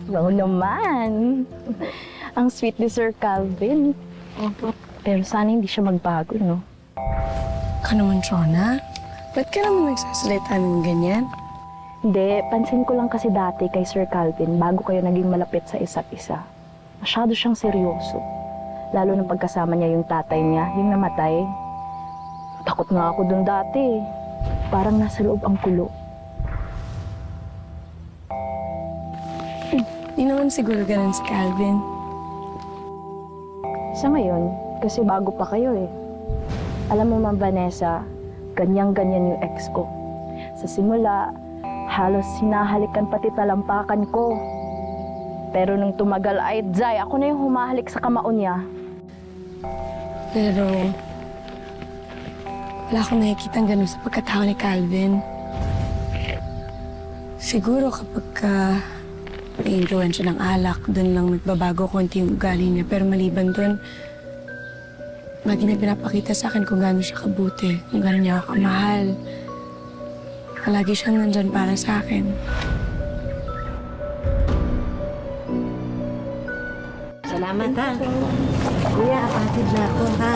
Wow naman! Ang sweet ni Sir Calvin. Pero sana hindi siya magbago, no? Ka naman, Shona? Ba't ka naman nagsasalita ng ganyan? Hindi, pansin ko lang kasi dati kay Sir Calvin bago kayo naging malapit sa isa't isa. Masyado siyang seryoso. Lalo nang pagkasama niya yung tatay niya, yung namatay. Takot nga ako dun dati. Parang nasa loob ang kulo. Di naman siguro ganun si Calvin. Sa ngayon, kasi bago pa kayo eh. Alam mo, Ma'am Vanessa, ganyan-ganyan yung ex ko. Sa simula, halos hinahalikan pati talampakan ko. Pero nung tumagal ay dzay, ako na yung humahalik sa kamao niya. Pero wala akong nakikitang ganun sa pagkatao ni Calvin. Siguro kapag na-influensya ng alak, doon lang nagbabago konti yung ugali niya. Pero maliban doon, lagi na pinapakita sa akin kung gaano siya kabuti, kung gaano niya ako kamahal. Palagi siyang nandyan para sa akin. Salamat ha. Kuya, kapatid na ako ha.